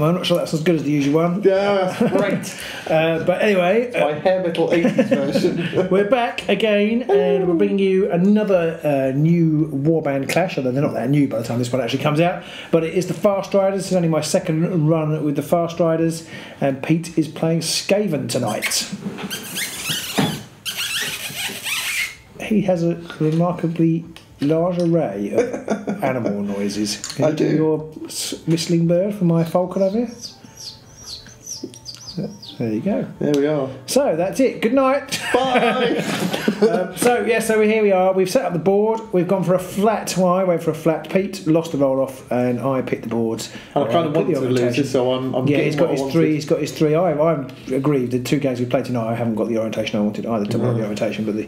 one. I'm not sure that's as good as the usual one. Yeah, that's great. But anyway, my hair metal 80s version. We're back again, and we're bringing you another new warband clash. Although they're not that new by the time this one actually comes out. But it is the Farstriders. It's only my second run with the Farstriders, and Pete is playing Skaven tonight. He has a remarkably large array of animal noises. Can you do your whistling bird for my falcon over here? There you go. There we are. So that's it. Good night. Bye. So here we are. We've set up the board. We've gone for a flat. Well, I went for a flat. Pete lost the roll off, and I picked the boards. And I kind of want to lose it, so I'm yeah, getting he's got his three. He's got his three. I'm agreed. The two games we played tonight, I haven't got the orientation I wanted either. To the orientation, but the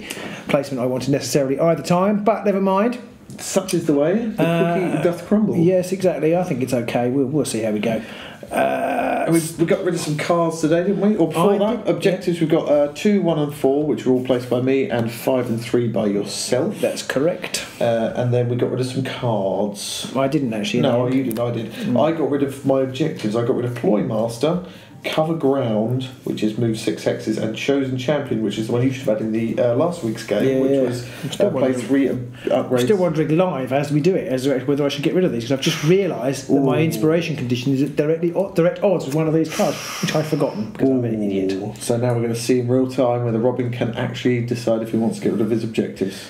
placement I wanted necessarily either time. But never mind. Such is the way. The cookie doth crumble. Yes, exactly. I think it's okay. We'll see how we go. We got rid of some cards today, didn't we? Or before that, objectives. We've got 2, 1 and 4, which were all placed by me, and 5 and 3 by yourself. That's correct. And then we got rid of some cards. I didn't actually. No, you didn't. I did. I got rid of my objectives. I got rid of Ploy Master, Cover Ground, which is move 6 hexes, and Chosen Champion, which is the one you should have had in the last week's game, which was play 3 upgrades. I'm still wondering live as we do it whether I should get rid of these, because I've just realised that my inspiration condition is at direct odds with one of these cards, which I've forgotten because I'm an idiot. So now we're going to see in real time whether Robin can actually decide if he wants to get rid of his objectives.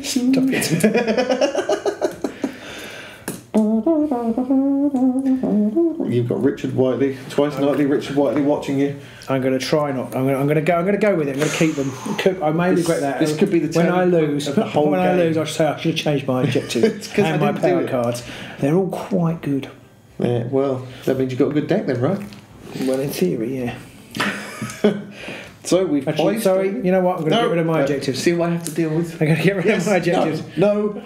Stop it. You've got Richard Whiteley, twice nightly Richard Whiteley watching you. I'm going to try not. I'm going to go with it. I'm going to keep them. I may regret that. This could be the when I lose. Of the whole when game. I lose, I should say I should have changed my objectives and my power cards. They're all quite good. Yeah, well, that means you've got a good deck then, right? Well, in theory, yeah. So we've placed. Sorry, you know what? I'm going to get rid of my objectives. See what I have to deal with. I'm going to get rid of my objectives. No.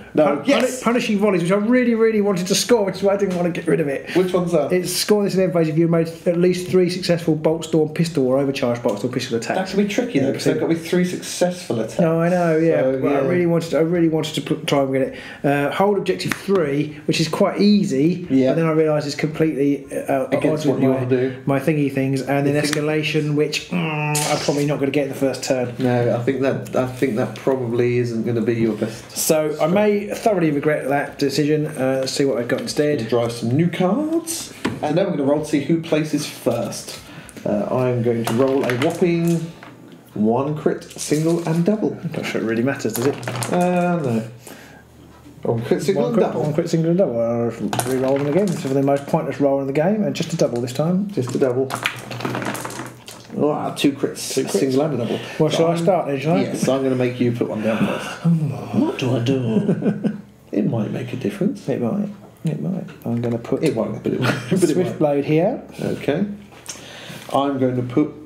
Yes. Punishing volleys, which I really, really wanted to score, which is why I didn't want to get rid of it. Which one's that? It's score this in every phase if you made at least 3 successful bolt storm pistol or overcharged bolt storm pistol attacks. That could be tricky though, because they've got to be 3 successful attacks. No, I know, yeah. So, but I really wanted to try and get it. Hold objective 3, which is quite easy. Yeah. And then I realised it's completely against what you want to do. My thingy things, and then escalation, which I'm probably not going to get in the first turn. No, I think that probably isn't going to be your best. So I may thoroughly regret that decision. Let's see what I've got instead. We'll drive some new cards, and then we're going to roll to see who places first. I'm going to roll a whopping 1 crit, single, and double. I'm not sure it really matters, does it? No. 1 crit, single, and double. 1 crit, single, and double. I'll re-roll them again. So for the most pointless roll in the game, and just a double this time. Just a double. 2 crits, single and a double. Well, shall I start then, shall I? Yes, I'm going to make you put one down first. What do I do? It might make a difference. It might. I'm going to put... It won't, but it might. Swift Blade here. Okay. I'm going to put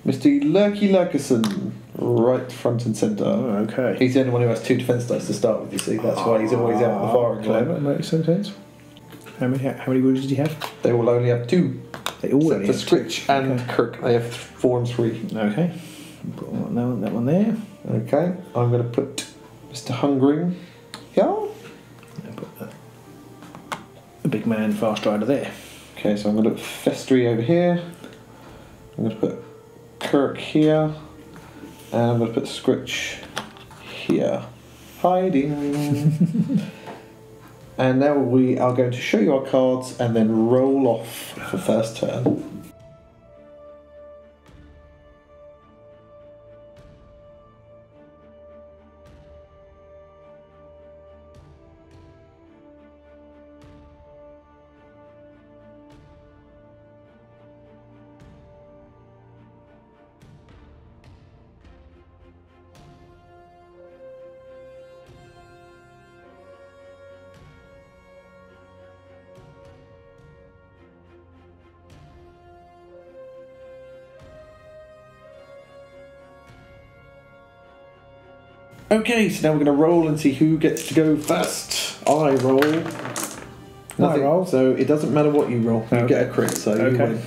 Mr. Lurky Lurkerson right front and centre. Oh, okay. He's the only one who has 2 defence dice to start with, you see. That's why he's always out on the firing line. That makes some sense. How many wounds did he have? They will only have 2. They all only have 2. Skritch and Kirk, they have 4 and 3. Okay. Put that one there. Okay. I'm going to put Mr. Hungering here. I'll put the big man Farstrider there. Okay, so I'm going to put Festry over here. I'm going to put Kirk here. And I'm going to put Skritch here. Hiding. And now we are going to show you our cards and then roll off for first turn. Okay, so now we're going to roll and see who gets to go first. I roll. Nothing. Roll. So it doesn't matter what you roll. You get a crit, so you win.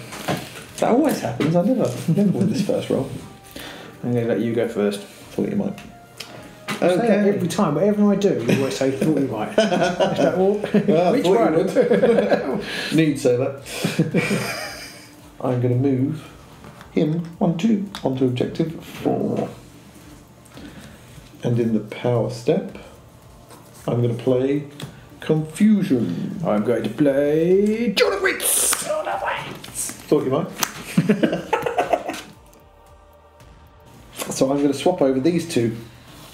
That always happens. I never win this first roll. I'm going to let you go first. Thought you might. say that every time, whatever I do, you always say, thought you might. It's like, well, which one? Need say that. I'm going to move him 1-2 onto objective 4. And in the power step, I'm going to play Confusion. I'm going to play John of Wits! Thought you might. So I'm going to swap over these two,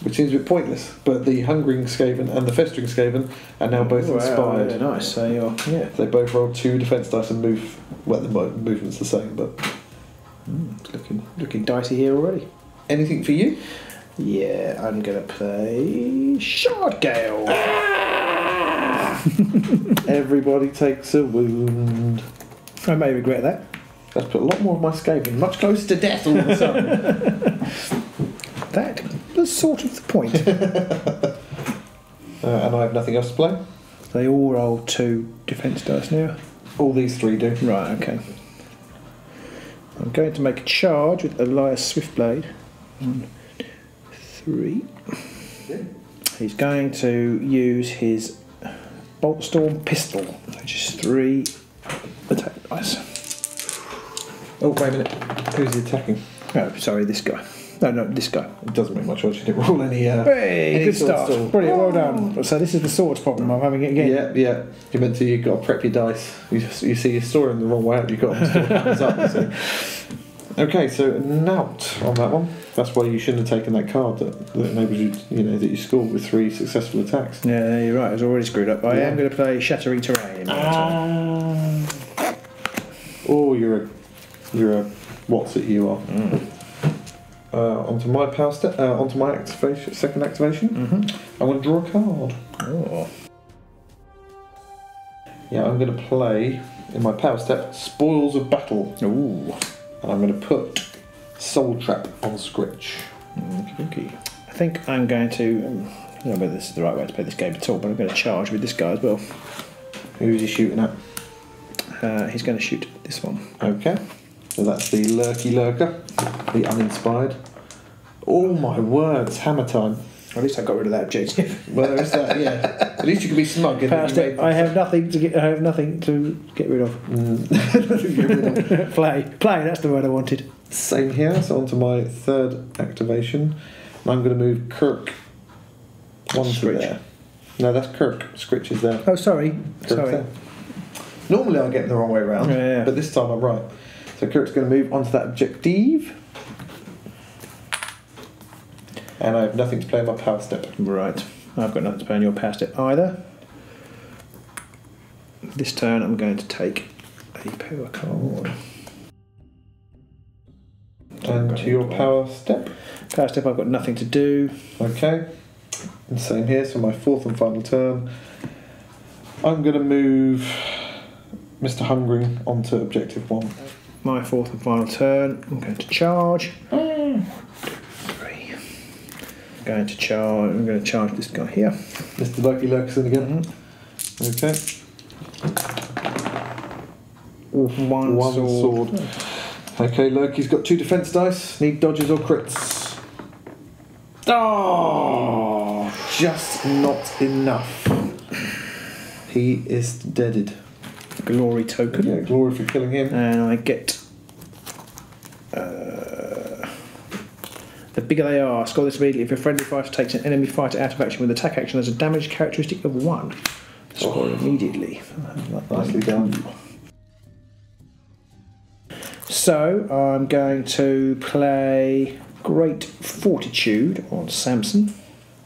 which seems a bit pointless, but the Hungering Skaven and the Festering Skaven are now both inspired. Yeah, nice. So you're, They both roll 2 defense dice and move. Well, the movement's the same, but it's looking dicey here already. anything for you? Yeah, I'm going to play Shard Gale. Everybody takes a wound. I may regret that. Let's put a lot more of my Skaven much closer to death all of a sudden. That was sort of the point. And I have nothing else to play. They all roll 2 defense dice now. All these 3 do. Right, okay. I'm going to make a charge with Elias Swiftblade. 1, 3. Yeah. He's going to use his Boltstorm pistol, which is 3 attack dice. Oh, wait a minute. Who's he attacking? Oh, sorry, this guy. No, this guy. It doesn't make much odds. You didn't roll any. Hey, any good sword start. stall. Brilliant, well done. So this is the swords problem. I'm having it again. Yeah. You're meant to. You've got to prep your dice. You see, you're storing the wrong way out. You've got to store hands up. So. Okay, so Nout on that one. That's why you shouldn't have taken that card that enables you, that you scored with 3 successful attacks. Yeah, you're right. I was already screwed up. I am going to play Shattering Terrain. Oh, you're a what's it you are. Onto my power step. Onto my activation, second activation. I'm going to draw a card. Oh. Yeah, I'm going to play in my power step Spoils of Battle. Ooh. And I'm going to put Soul Trap on Skritch. Okay. I think I'm going to. I don't know whether this is the right way to play this game at all, but I'm going to charge with this guy as well. Who's he shooting at? He's going to shoot this one. Okay. So that's the Lurker, the uninspired. Oh my words, hammer time. At least I got rid of that objective. Well, there is that, yeah. At least you can be smug. I have nothing to get. I have nothing to get rid of. Play. That's the word I wanted. Same here. So on to my third activation. And I'm going to move Kirk. One to there. No, that's Kirk. Skritch is there. Oh, sorry. Kirk's there. Normally I get it the wrong way around, yeah. But this time I'm right. So Kirk's going to move onto that objective. And I have nothing to play in my power step. Right. I've got nothing to play on your power step either. This turn I'm going to take a power card. And to your power step. Power step I've got nothing to do. Okay. And same here, so my fourth and final turn. I'm going to move Mr. Hungering onto objective 1. My fourth and final turn. I'm going to charge. 3. I'm going to charge this guy here. Mr. Lucky Lurkerson again. Okay. One sword. Okay, Loki's got 2 defense dice. Need dodges or crits. Oh, just not enough. He is deaded. Glory token. Yeah, glory for killing him. And I get. The bigger they are, score this immediately. If a friendly fighter takes an enemy fighter out of action with attack action, there's a damage characteristic of 1. Score immediately. Nicely done. So I'm going to play Great Fortitude on Sanson.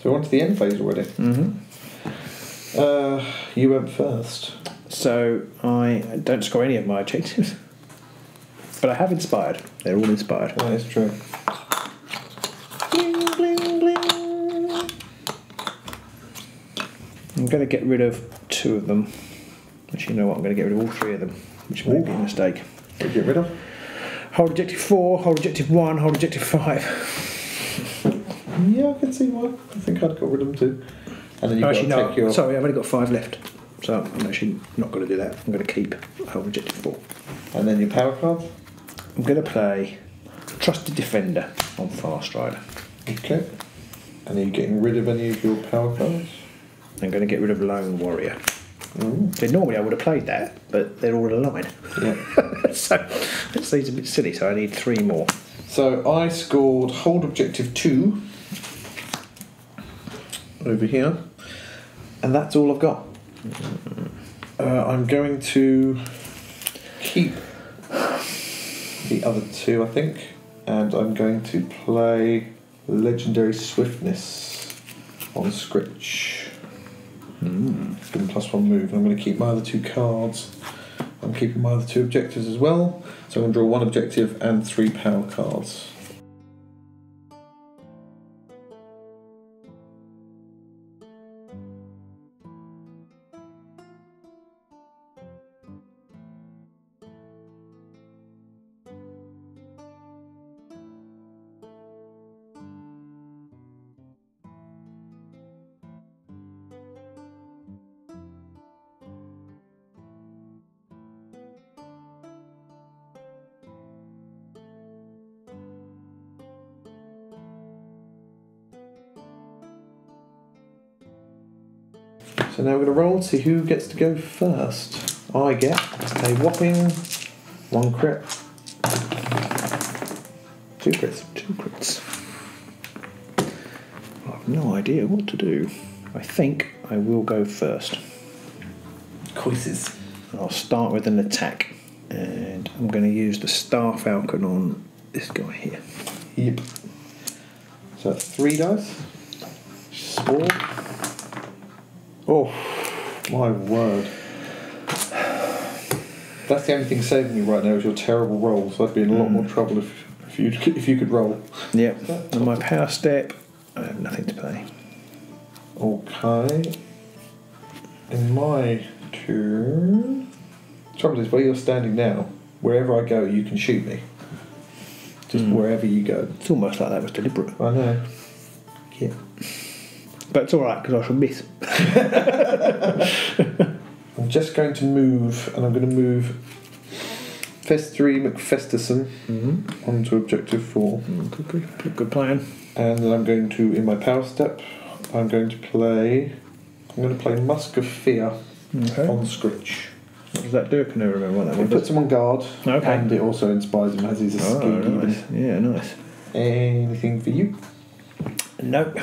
So we're on to the end phase already. You went first. So I don't score any of my objectives. But I have inspired. They're all inspired. That is true. Bling, bling, bling. I'm going to get rid of 2 of them. Actually, you know what? I'm going to get rid of all 3 of them, which may be a mistake. What did you get rid of? Hold objective 4, hold objective 1, hold objective 5. Yeah, I can see why. I think I'd got rid of them too. And then you've got to take your... Sorry, I've only got 5 left. So I'm actually not going to do that. I'm going to keep hold objective 4. And then your power card? I'm going to play Trusted Defender on Farstrider. Okay. And are you getting rid of any of your power cards? I'm going to get rid of Lone Warrior. Ooh. So normally I would have played that, but they're all in a line. Yeah. So that seems a bit silly, so I need 3 more. So I scored hold objective 2 over here, and that's all I've got. I'm going to keep the other 2, I think, and I'm going to play Legendary Swiftness on Skritch. It's given +1 move. I'm going to keep my other 2 cards. I'm keeping my other 2 objectives as well. So I'm going to draw 1 objective and 3 power cards. So now we're going to roll to see who gets to go first. I get a whopping 1 crit. 2 crits. 2 crits. I have no idea what to do. I think I will go first. Quizzes. I'll start with an attack, and I'm going to use the Star Falcon on this guy here. Yep. So that's 3 dice. Sword. Oh, my word. That's the only thing saving you right now is your terrible rolls. I'd be in a lot more trouble if you could roll. Yep. And my power step, I have nothing to play. Okay. In my turn... The trouble is, where you're standing now, wherever I go, you can shoot me. Just wherever you go. It's almost like that was deliberate. I know. Yeah. But it's alright, because I shall miss. I'm just going to move, and I'm going to move Festry McFesterson onto objective 4. Good plan. And then I'm going to, in my power step, I'm going to play Musk of Fear on Skritch. What does that do? Can I remember what that It one puts him on guard, Okay. and it also inspires him as he's a ski demon. Nice. Yeah, nice. Anything for you? Nope.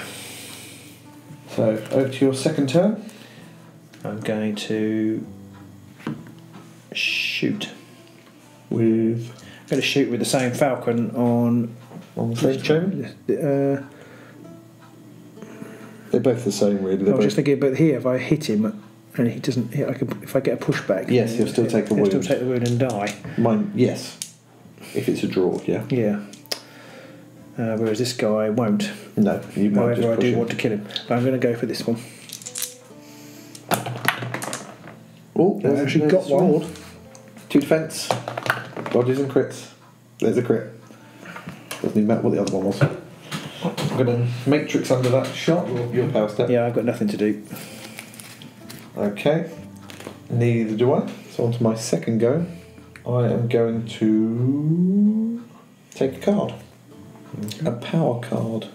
So, over to your second turn. I'm going to shoot. I'm going to shoot with the same falcon on the same chain? They're both the same, really. I was just thinking, but here, if I hit him and he doesn't hit, if I get a pushback, yes, he'll still take a wound. He'll still take the wound and die. Mine, yes. If it's a draw, yeah. Yeah. Whereas this guy won't. No, you might just however, I do him. want to kill him. But I'm going to go for this one. Oh, I've actually got one. 2 defence. Dodges and crits. There's a crit. Doesn't even matter what the other one was. I'm going to matrix under that shot. Your power step. Yeah, I've got nothing to do. Okay. Neither do I. So on to my second go. I am going to take a card. A power card.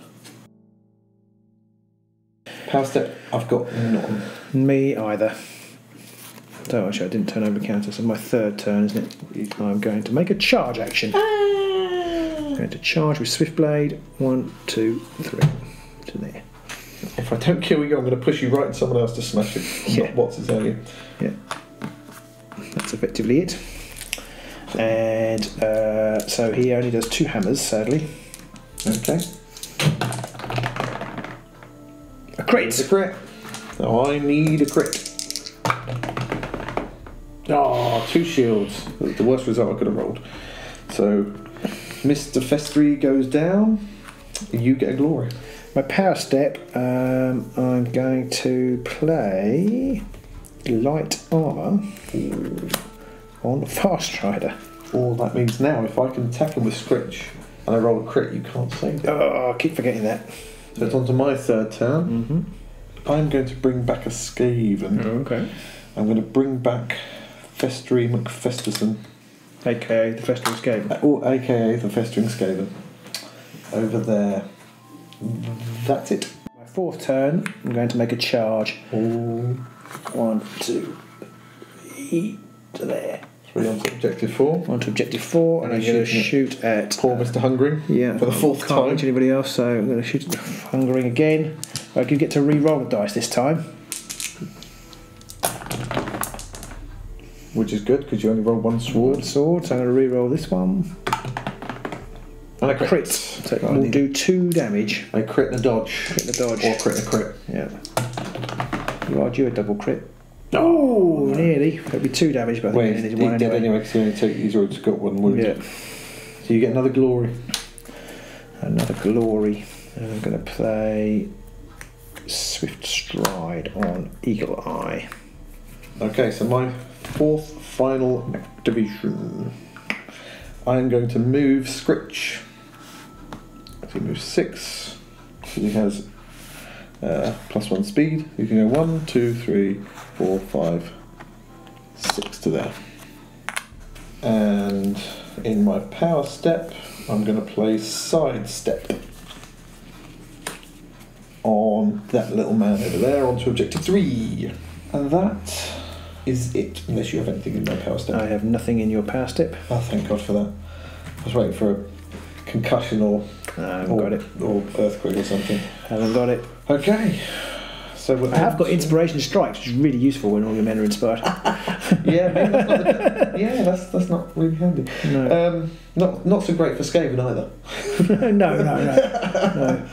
Power step, I've got none. Me either. So actually, I didn't turn over the counter, so my third turn, isn't it? I'm going to make a charge action. I'm going to charge with Swift Blade. 1, 2, 3. To there. If I don't kill you, I'm going to push you right into someone else to smash it. Yeah. What's his name? Yeah. That's effectively it. And so he only does 2 hammers, sadly. Okay. A crit! It's a crit. Now I need a crit. Oh, 2 shields. That's the worst result I could have rolled. So, Mr. Festry goes down. You get a glory. My power step, I'm going to play light armour on Farstrider. All that means now, if I can attack him with Skritch and I roll a crit, you can't save it. Oh, I keep forgetting that. So it's on to my third turn. I'm going to bring back a Skaven. Okay. I'm going to bring back Festry McFesterson. AKA the Festival Skaven. Or AKA the Festering Skaven. Over there. That's it. fourth turn, I'm going to make a charge. Ooh. 1, 2, 3 to there. 3 onto objective 4. On to objective 4, and I'm going to shoot at poor Mr. Hungering. Yeah, for the fourth can't time. reach anybody else, so I'm going to shoot at Hungering again. I can get to re-roll the dice this time, which is good because you only roll one sword. So I'm going to re-roll this one. And a crit. So we'll do 2 damage. A crit and a dodge. Crit and a dodge. Or crit and a crit. Yeah. You are due a double crit. Oh, nearly. It'll be 2 damage, but I think he's one dead anyway. because he's already got 1 wound. Yeah. So you get another glory. Another glory. And I'm going to play Swift Stride on Eagle Eye. Okay, so my 4th final activation. I'm going to move Skritch. So he moves 6. So he has +1 speed. You can go 1, 2, 3, 4, 5, 6 to there. And in my power step, I'm going to play Sidestep on that little man over there onto objective 3. And that is it, unless you have anything in my power step. I have nothing in your power step. Oh, thank God for that. I was waiting for a concussion or got it. Or earthquake or something. Haven't got it. Okay. So I have got Inspiration Strikes, which is really useful when all your men are inspired. Yeah, maybe that's not really handy. No. Not so great for Skaven either. No.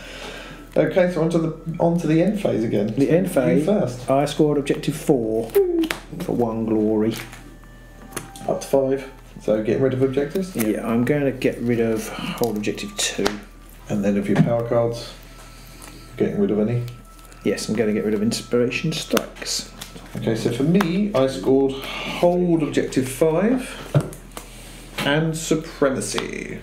Okay, so onto the end phase again. The end phase. You first. I scored objective 4 for 1 glory. Up to 5. So getting rid of objectives. Yeah, I'm going to get rid of hold objective 2. And then of your power cards, getting rid of any. Yes, I'm going to get rid of Inspiration Strikes. Okay, so for me, I scored hold objective 5 and supremacy.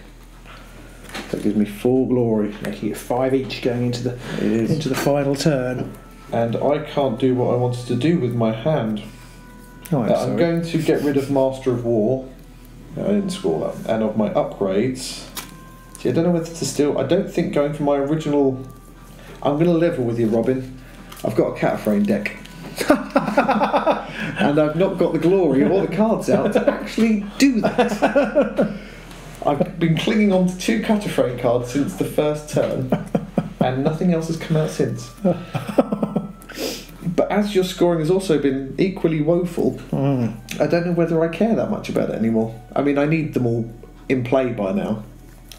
That gives me 4 glory. Making it 5 each going into the final turn. And I can't do what I wanted to do with my hand. Oh, I'm going to get rid of Master of War. I didn't score that. And of my upgrades. See, I don't know whether to still. I don't think going for my original. I'm going to level with you, Robin. I've got a Catafrane deck. And I've not got the glory or the cards out to actually do that. I've been clinging on to 2 Catafrane cards since the first turn, and nothing else has come out since. But as your scoring has also been equally woeful, I don't know whether I care that much about it anymore. I mean, I need them all in play by now.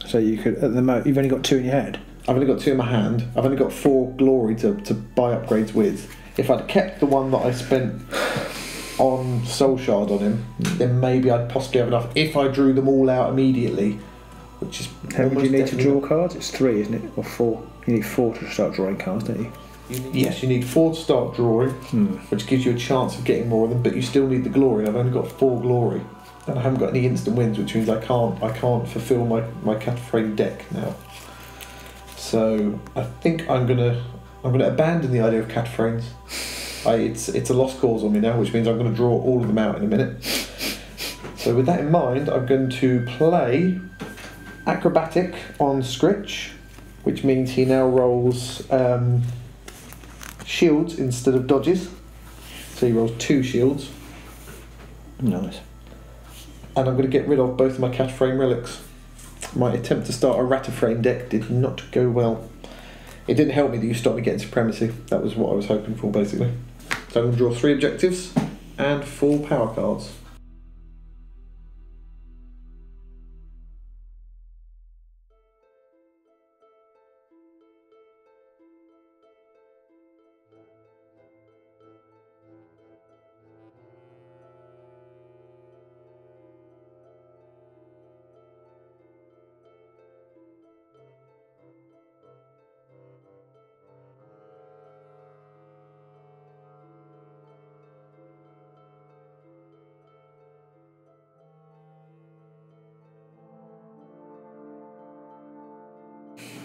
So you could, at the moment, you've only got 2 in your hand. I've only got 2 in my hand. I've only got 4 glory to buy upgrades with. If I'd kept the one that I spent on Soul Shard on him, then maybe I'd possibly have enough if I drew them all out immediately. Which is how many do you need to draw cards? It's 3, isn't it? Or 4? You need 4 to start drawing cards, don't you? Yes, you need 4 to start drawing, which gives you a chance of getting more of them, but you still need the glory, and I've only got 4 glory. And I haven't got any instant wins, which means I can't fulfill my Catafrane deck now. So I think I'm gonna abandon the idea of Catafranes. It's a lost cause on me now, which means I'm going to draw all of them out in a minute. So with that in mind, I'm going to play Acrobatic on Skritch, which means he now rolls shields instead of dodges. So he rolls 2 shields. Nice. And I'm going to get rid of both of my Catafrane relics. My attempt to start a Ratafrane deck did not go well. It didn't help me that you stopped me getting supremacy. That was what I was hoping for, basically. So I'm going to draw 3 objectives and 4 power cards.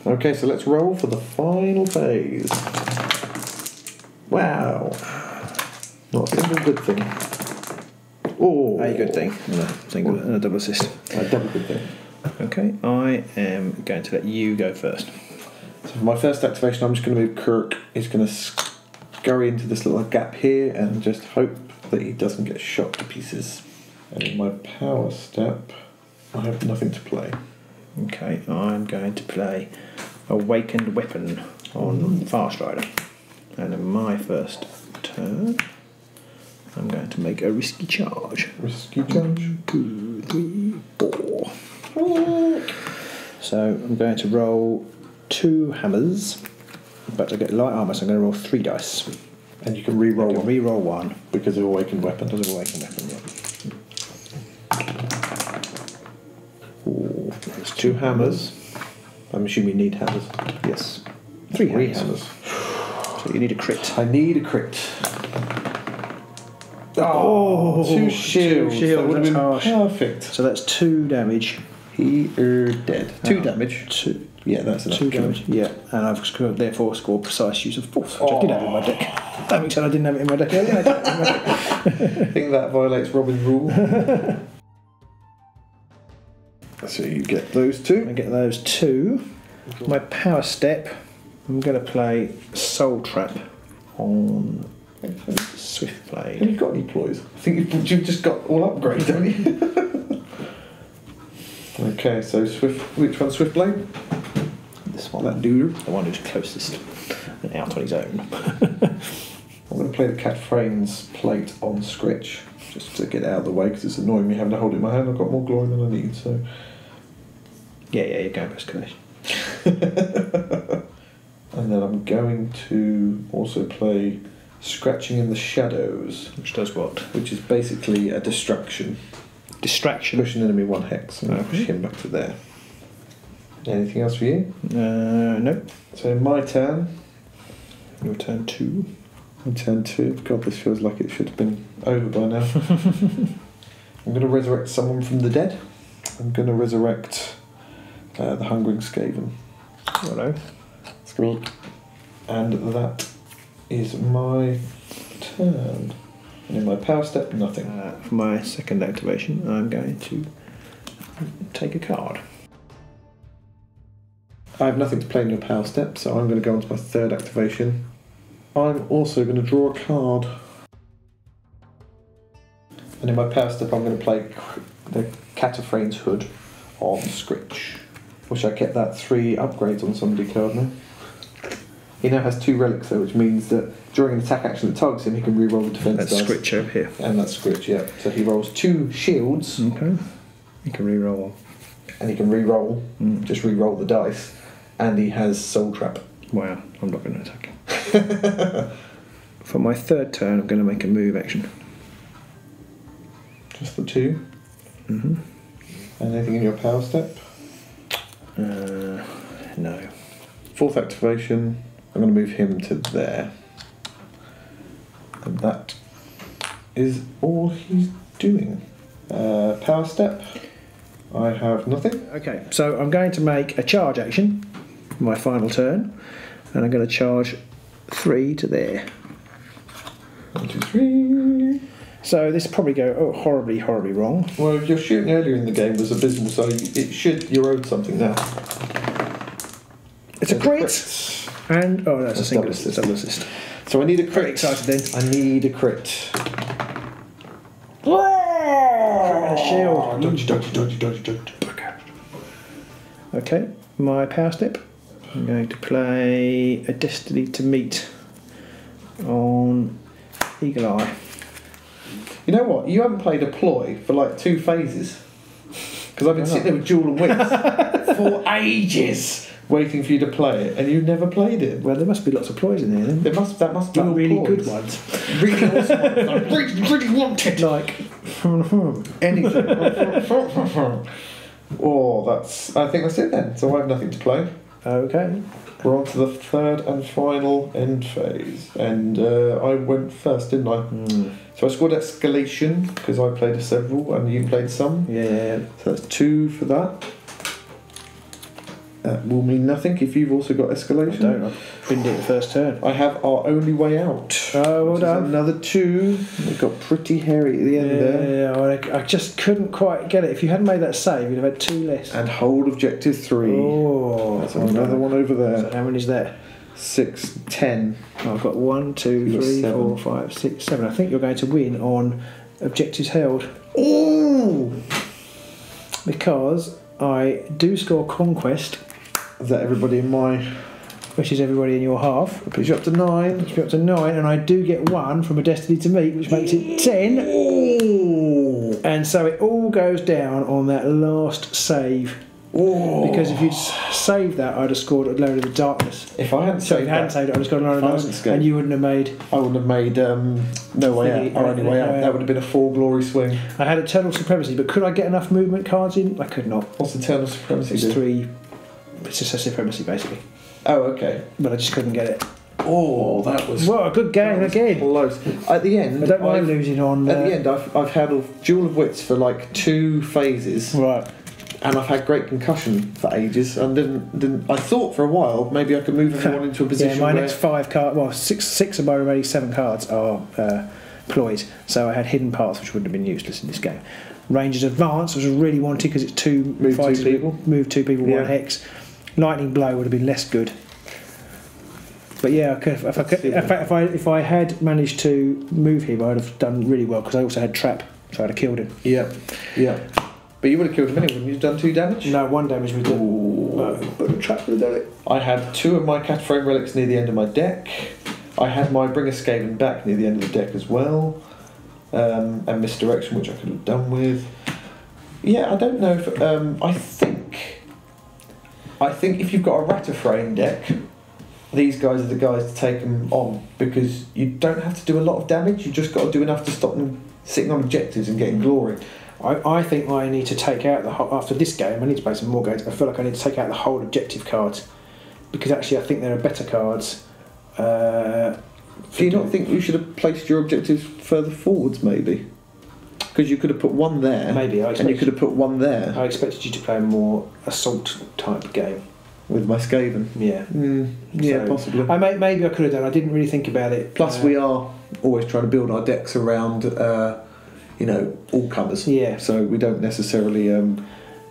Okay, so let's roll for the final phase. Wow. Not a single good thing. Oh, A good thing. And a double assist. A double good thing. Okay, I am going to let you go first. So for my first activation, I'm just going to move Kirk. He's going to scurry into this little gap here and just hope that he doesn't get shot to pieces. And in my power step, I have nothing to play. Okay, I'm going to play Awakened Weapon on Farstrider. And in my first turn, I'm going to make a risky charge. Risky charge? 2, 3, 4. So I'm going to roll 2 hammers, but I get light armour, so I'm going to roll 3 dice. And you can re-roll one. Re-roll 1. Because of Awakened Weapon. Because of Awakened Weapon, yeah. Ooh, there's 2 hammers. I'm assuming you need hammers. Yes. 3 hammers. So you need a crit. I need a crit. Oh, 2 shields. That would have been harsh. Perfect. So that's 2 damage. He dead. 2 damage. 2. Yeah, that's enough. 2 damage. Yeah, and I've therefore scored precise use of force, which I did have in my deck. That makes sense. I didn't have it in my deck earlier. I think that violates Robin's rule. So you get those 2. I get those 2. My power step, I'm going to play Soul Trap on Swift Blade. Have you got any ploys? I think you've just got all upgrades, haven't you? Okay, so which one's Swift Blade? This one. That dude. The one who's closest and out on his own. I'm going to play the Cat Frames plate on Skritch, just to get it out of the way, because it's annoying me having to hold it in my hand. I've got more glory than I need, so... Yeah, you're going for escalation. And then I'm going to also play Scratching in the Shadows. Which does what? Which is basically a distraction. Distraction? Push an enemy 1 hex and push him back to there. Anything else for you? No. So my turn. Your turn 2. My turn 2. God, this feels like it should have been over by now. I'm going to resurrect someone from the dead. I'm going to resurrect the Hungering Skaven. Hello. Squeak. And that is my turn. And in my power step, nothing. For my second activation, I'm going to take a card. I have nothing to play in your power step, so I'm going to go on to my third activation. I'm also going to draw a card. And in my power step, I'm going to play the Cataphragm's Hood on Skritch. Wish I kept that 3 upgrades on somebody card now. He now has 2 relics though, which means that during an attack action that targets him, he can re-roll the defense dice. That's Skritch over here. And that's Skritch, yeah. So he rolls 2 shields. Okay. You can re-roll. And he can re-roll, just re-roll the dice. And he has Soul Trap. Wow, I'm not going to attack him. For my third turn, I'm going to make a move action. Just the 2? Mm-hmm. And anything in your power step? No. Fourth activation, I'm going to move him to there. And that is all he's doing. Power step, I have nothing. Okay, so I'm going to make a charge action, my final turn, and I'm going to charge 3 to there. 1, 2, 3. So this will probably go horribly, horribly wrong. Well, your shooting earlier in the game was abysmal, so you're owed something now. It's a crit! And, oh, that's a single assist. Double assist. So I need a crit. Very excited then. I need a crit. Shield. Dodgy. Okay, my power step. I'm going to play a Destiny to Meet on Eagle Eye. You know what? You haven't played a ploy for like 2 phases. Because I've been sitting there with Jewel and Wits for ages waiting for you to play it, and you never played it. Well, there must be lots of ploys in there then. That must be like all really ploys. good ones. Really awesome ones. I really want it. Like anything. I think that's it then. So I have nothing to play. Okay. We're on to the third and final end phase. And I went first, didn't I? So I scored escalation because I played several and you played some. Yeah. So that's 2 for that. That will mean nothing if you've also got escalation. I don't. I've binned it the first turn. I have our only way out. Oh, well done. Another 2. We got pretty hairy at the end there. Yeah, well, I just couldn't quite get it. If you hadn't made that save, you'd have had 2 less. And hold objective 3. Oh, that's another one over there. So how many is there? 6, 10. Oh, I've got 1, 2, 3, 4, 5, 6, 7. I think you're going to win on objectives held. Oh! Because I do score conquest. Is that everybody in my... Which is everybody in your half. Puts you up to 9. Puts you up to 9, and I do get 1 from a destiny to meet, which makes it 10. Oh! And so it all goes down on that last save. Oh! Because if you'd saved that, I'd have scored a load of the darkness. If I hadn't saved that, I'd have scored a load of darkness, and you wouldn't have made... I wouldn't have made No Way Out, or Only Way Out. That would have been a 4 glory swing. I had Eternal Supremacy, but could I get enough movement cards in? I could not. What's Eternal Supremacy? It's 3... It's just a supremacy, basically. Oh, okay. But I just couldn't get it. Oh, that was... Well, a good game again. Close. At the end... I don't mind losing on... At the end, I've had Duel of Wits for like 2 phases. Right. And I've had great concussion for ages. And didn't. I thought for a while maybe I could move everyone into a position my where... next 5 cards... Well, six of my remaining 7 cards are ploys. So I had hidden paths, which wouldn't have been useless in this game. Rangers Advance, which I really wanted because it's 2 move fighters. 2 people. Move 2 people, 1 hex. Lightning Blow would have been less good. But yeah, if I had managed to move him, I'd have done really well because I also had Trap, so I'd have killed him. Yeah, yeah. But you would have killed him anyway, wouldn't you? You've done 2 damage? No, 1 damage with it. But the Trap would have done it. I had 2 of my Cataframe Relics near the end of my deck. I had my Bring a Skaven back near the end of the deck as well. And Misdirection, which I could have done with. Yeah, I don't know if... I think if you've got a Ratafrane deck, these guys are the guys to take them on because you don't have to do a lot of damage. You just got to do enough to stop them sitting on objectives and getting glory. I think I need to take out the whole, after this game. I need to play some more games. I feel like I need to take out the whole objective cards because actually I think there are better cards. Do you not think you should have placed your objectives further forwards, maybe? Because you could have put 1 there, maybe, and you could have put 1 there. I expected you to play a more assault type game. With my Skaven? Yeah. Yeah, so, possibly. Maybe I could have done. I didn't really think about it. Plus, we are always trying to build our decks around, all comers. Yeah. So we don't necessarily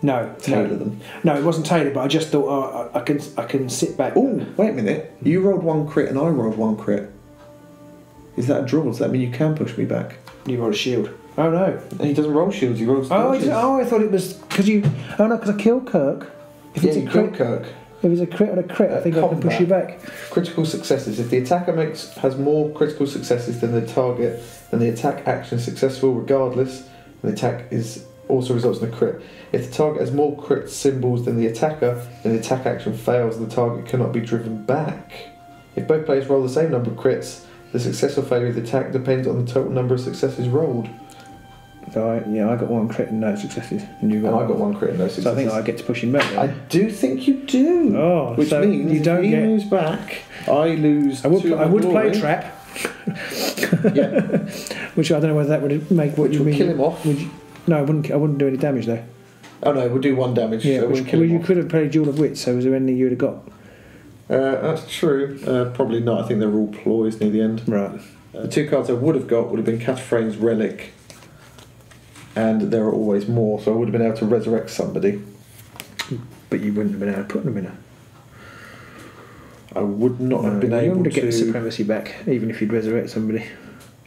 tailor them. No, it wasn't tailored, but I just thought I can sit back. Oh, wait a minute! You rolled 1 crit and I rolled 1 crit. Is that a draw? Does that mean you can push me back? You rolled a shield. Oh no! And he doesn't roll shields. He rolls. I thought it was because you. Oh no, because I killed Kirk. If it's a crit, Kirk. If it's a crit on a crit, I think I can push you back. Critical successes. If the attacker has more critical successes than the target, then the attack action is successful regardless, and the attack also results in a crit. If the target has more crit symbols than the attacker, then the attack action fails and the target cannot be driven back. If both players roll the same number of crits, the success or failure of the attack depends on the total number of successes rolled. So I got 1 crit and no successes, and I got 1 crit and no successes. So I think I get to push him back. Then. I do think you do. Oh, which so means you don't if he moves back, I lose. I would play a trap. Yeah. Which I don't know whether that would make what which you would mean. Kill him off. No, I wouldn't do any damage though. Oh no, we'll do 1 damage. Yeah, so you could have played Duel of Wits. So was there anything you'd have got? That's true. Probably not. I think they're all ploys near the end. Right. The 2 cards I would have got would have been Catafrane's Relic, and there are always more, so I would have been able to resurrect somebody. But you wouldn't have been able to put them in a... I would not have been able to... get the supremacy back, even if you'd resurrect somebody.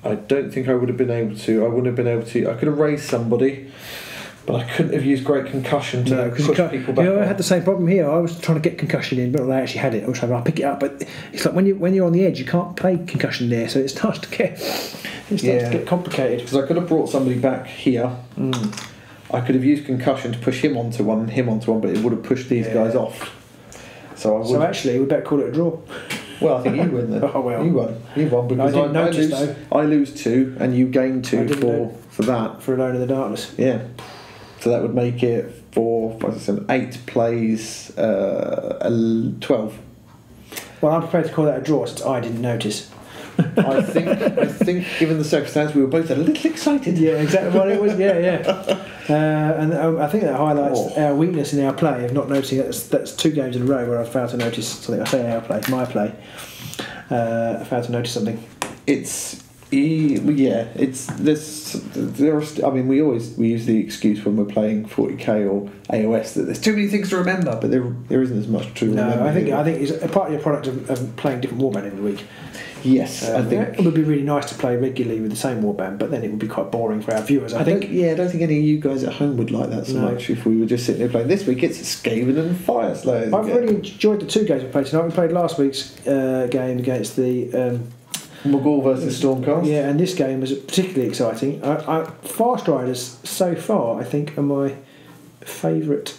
I don't think I would have been able to. I wouldn't have been able to... I could have raised somebody, but I couldn't have used great concussion to push people back. I had the same problem here. I was trying to get concussion in, but I actually had it. I was trying to pick it up, but it's like when you're on the edge, you can't play concussion there, so it starts to get complicated. Because I could have brought somebody back here. I could have used concussion to push him onto one, but it would have pushed these guys off. So actually, we better call it a draw. Well, I think you win then. Oh well, you won because I lose 2 and you gain 2 for that for Alone in the Darkness. Yeah, so that would make it 8 plays, 12. Well, I'm prepared to call that a draw since I didn't notice. I think, given the circumstance, we were both a little excited. Yeah, exactly. Well, it was. Yeah. I think that highlights our weakness in our play of not noticing that's 2 games in a row where I've failed to notice something. I say our play, my play. I failed to notice something. We use the excuse when we're playing 40k or AOS that there's too many things to remember, but there isn't as much to remember. No, I think it's a part of your product of playing different warband every week. Yes, I think it would be really nice to play regularly with the same warband, but then it would be quite boring for our viewers. I think. I don't think any of you guys at home would like that so much if we were just sitting there playing. This week it's Skaven and Fireslayers. I've really enjoyed the 2 games we played tonight. We played last week's game against the Magor versus Stormcast. Yeah, and this game was particularly exciting. Farstriders so far, I think, are my favourite.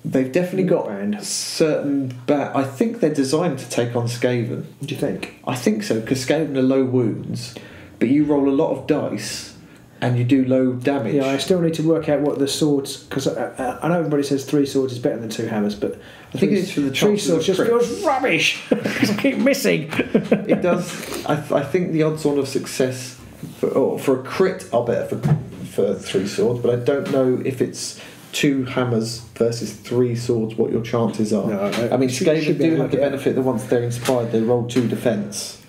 They've definitely got certain I think they're designed to take on Skaven. Do you think? I think so, because Skaven are low wounds, but you roll a lot of dice and you do low damage. Yeah, I still need to work out what the swords, because I know everybody says 3 swords is better than 2 hammers, but I think it's for the 3 swords just feels rubbish because I keep missing. It does. I think the odds on of success for a crit are better for 3 swords, but I don't know if it's 2 hammers versus 3 swords what your chances are. No, I mean, Skaven do have the benefit that once they're inspired they roll 2 defence,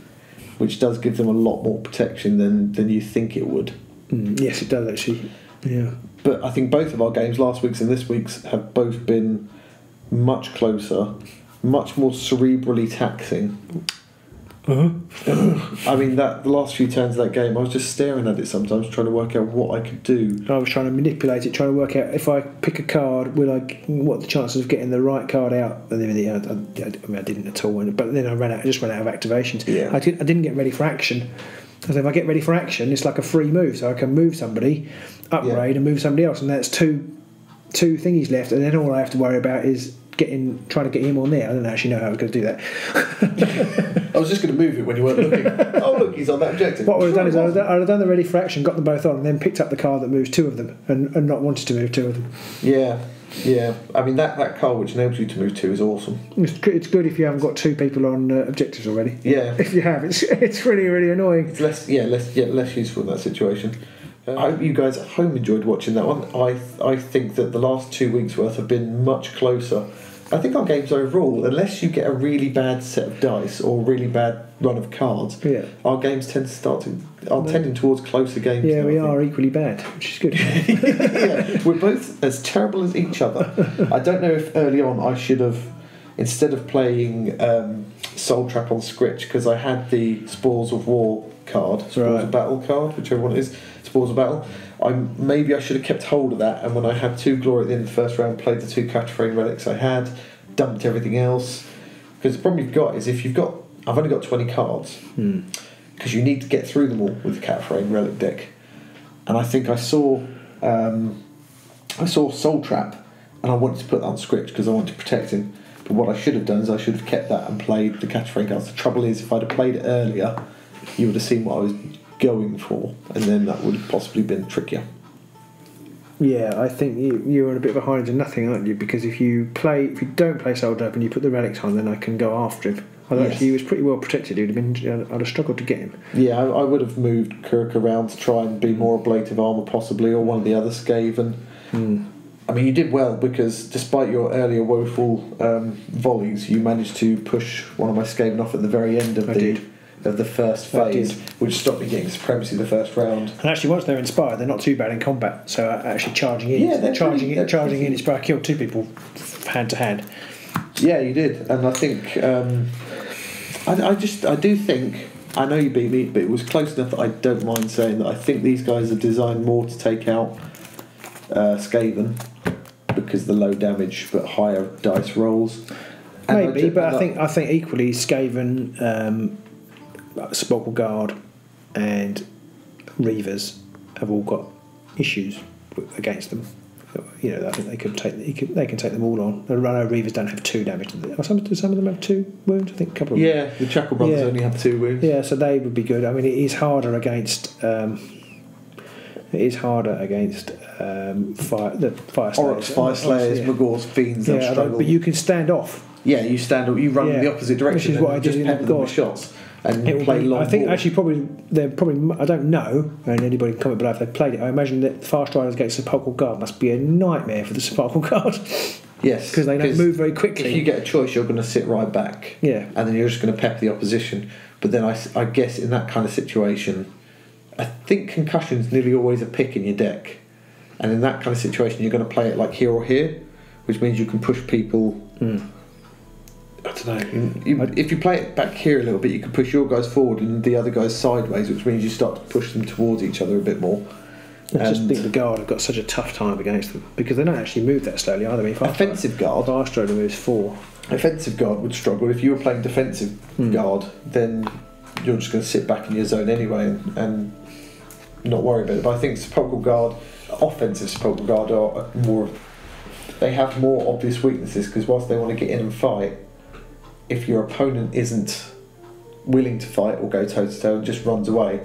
which does give them a lot more protection than you think it would. Yes, it does actually. Yeah. But I think both of our games, last week's and this week's, have both been much closer, much more cerebrally taxing. I mean, the last few turns of that game, I was just staring at it sometimes, trying to work out what I could do. I was trying to manipulate it, trying to work out if I pick a card, what are the chances of getting the right card out? I didn't at all, but then I just ran out of activations. Yeah. I didn't get ready for action. Because if I get ready for action, it's like a free move, so I can move somebody, upgrade, and move somebody else, and that's two thingies left, and then all I have to worry about is trying to get him on there. I don't actually know how I was going to do that. I was just going to move it when you weren't looking. Oh look, he's on that objective. What I would have done is I'd have done the ready for action, got them both on, and then picked up the card that moves 2 of them, and not wanted to move 2 of them. Yeah. I mean that card which enables you to move 2 is awesome. It's good if you haven't got 2 people on objectives already. Yeah. If you have, it's really, really annoying. It's less useful in that situation. I hope you guys at home enjoyed watching that one. I think that the last 2 weeks' worth have been much closer. I think our games overall, unless you get a really bad set of dice or a really bad run of cards, our games tend to tending towards closer games. Yeah, we are equally bad, which is good. Yeah, we're both as terrible as each other. I don't know if early on I should have, instead of playing Soul Trap on Skritch, because I had the Spoils of War card, Spoils of Battle card, whichever one it is, Spoils of Battle. Maybe I should have kept hold of that, and when I had 2 glory at the end of the first round, played the 2 Cataphrane relics I had, dumped everything else. Because the problem you've got is I've only got 20 cards, because you need to get through them all with the Cataphrane relic deck. And I think I saw Soul Trap, and I wanted to put that on Skritch because I wanted to protect him. But what I should have done is I should have kept that and played the Cataphrane cards. The trouble is, if I'd have played it earlier, you would have seen what I was going for, and then that would have possibly been trickier. Yeah, I think you're on a bit of a high to nothing, aren't you? Because if you don't play Soul Trap and you put the relics on, then I can go after him. Actually, he was pretty well protected. I'd have struggled to get him. Yeah, I would have moved Kirk around to try and be more ablative armour possibly, or one of the other Skaven. I mean, you did well, because despite your earlier woeful volleys, you managed to push one of my Skaven off at the very end of the first phase, which stopped me getting supremacy the first round. And actually, once they're inspired, they're not too bad in combat. So actually, charging in, charging in, inspired, killed 2 people hand to hand. Yeah, you did, and I think I do think. I know you beat me, but it was close enough that I don't mind saying that I think these guys are designed more to take out Skaven, because the low damage but higher dice rolls. And maybe, but I think equally Skaven, Sepulchral Guard, and Reavers have all got issues against them. You know, I think they can take them all on. The Rhino Reavers don't have 2 damage. Do some of them have 2 wounds? I think a couple of them. Yeah, the Chackle Brothers only have 2 wounds. Yeah, so they would be good. I mean, it is harder against. The Fireslayers. Oryx, Fireslayers, Magor's Fiends, they'll struggle. But you can stand off. Yeah, you stand up, you run in the opposite direction. Which is what I did in with shots. and play long. I think ball. actually they're probably I don't know, and anybody can comment below if they've played it. I imagine that Farstriders against Sepulchral Guard must be a nightmare for the Sepulchral Guard. Yes, because they don't move very quickly. If you get a choice, you're going to sit right back. Yeah, and then you're just going to pep the opposition. But then I guess in that kind of situation, I think concussion's nearly always a pick in your deck, and in that kind of situation, you're going to play it like here or here, which means you can push people. I don't know. If you play it back here a little bit, you can push your guys forward and the other guys sideways, which means you start to push them towards each other a bit more. I just think the Guard have got such a tough time against them because they don't actually move that slowly either. I mean, offensive Guard. Farstrider moves 4. Offensive Guard would struggle. If you were playing defensive Guard, then you're just going to sit back in your zone anyway and not worry about it. But I think Sepulchral Guard, offensive Sepulchral Guard, are more. They have more obvious weaknesses because whilst they want to get in and fight, if your opponent isn't willing to fight or go toe to toe and just runs away,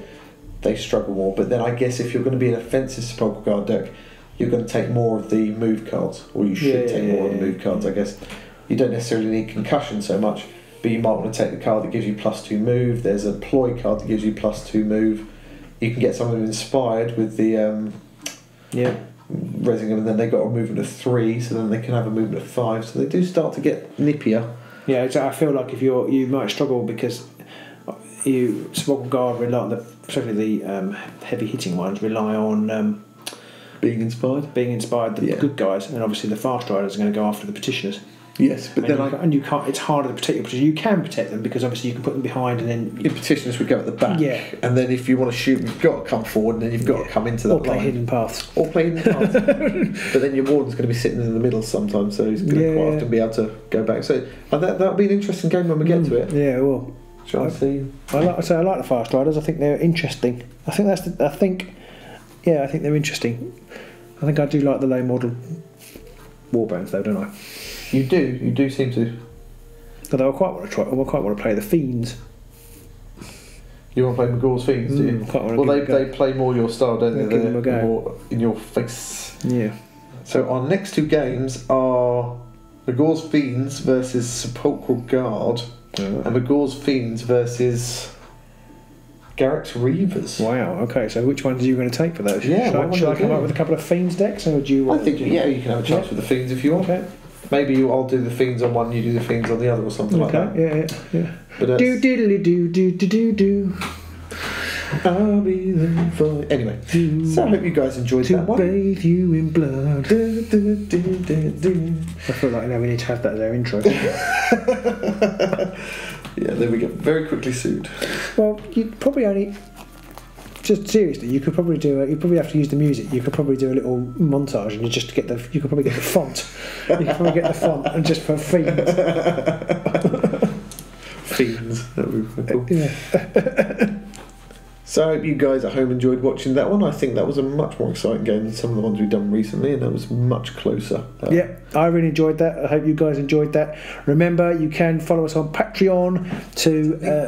they struggle more. But then I guess if you're going to be an offensive Sepulchral Guard deck, you're going to take more of the move cards, or you should take more of the move cards, I guess. You don't necessarily need concussion so much, but you might want to take the card that gives you +2 move. There's a ploy card that gives you +2 move. You can get someone inspired with the Resingham, and then they got a movement of 3, so then they can have a movement of 5. So they do start to get nippier. Yeah, I feel like if you might struggle because Sepulchral Guard rely on especially the heavy hitting ones rely on being inspired. The good guys, and obviously the Farstriders are going to go after the petitioners. Yes, but you can't. It's harder to protect your petitioners. You can protect them because obviously you can put them behind, and then your petitioners would go at the back. Yeah, and then if you want to shoot, you've got to come forward, and then you've got to come into that line. Or play hidden paths. But then your warden's going to be sitting in the middle sometimes, so he's going to quite often be able to go back. So that'll be an interesting game when we get to it. Yeah, well, shall I see? I like the Farstriders. I think they're interesting. I think they're interesting. I think I do like the low model warbands though, don't I? You do seem to. Although I quite want to play the Fiends. You want to play Magor's Fiends, do you? Well, they play more your style, don't they? They're more in your face. Yeah. So our next 2 games are Magor's Fiends versus Sepulchral Guard, and Magor's Fiends versus Garrick's Reavers. Wow. Okay. So which ones are you going to take for those? Yeah. Should I come up with a couple of Fiends decks, or would you? I think you can have a chance with the Fiends if you want. Okay. Maybe I'll do the Fiends on one, you do the Fiends on the other, or something like that. Yeah. But do diddly do. I'll be there for. Anyway, so I hope you guys enjoyed that one. To bathe you in blood. I feel like now we need to have that as our intro. Yeah, there we go. Very quickly sued. Well, you probably only. Just seriously, you could probably do. You probably have to use the music. You could probably do a little montage, and you could probably get the font. You could probably get the font and just put Fiends. Fiends. That would be cool. Yeah. So I hope you guys at home enjoyed watching that one. I think that was a much more exciting game than some of the ones we've done recently, and that was much closer. Yeah, I really enjoyed that. I hope you guys enjoyed that. Remember, you can follow us on Patreon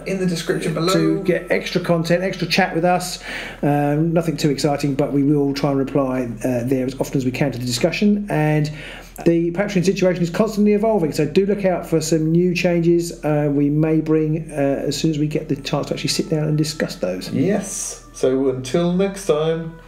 in the description below to get extra content, extra chat with us. Nothing too exciting, but we will try and reply there as often as we can to the discussion. And the Patreon situation is constantly evolving, so do look out for some new changes we may bring as soon as we get the chance to actually sit down and discuss those. Yes. So until next time.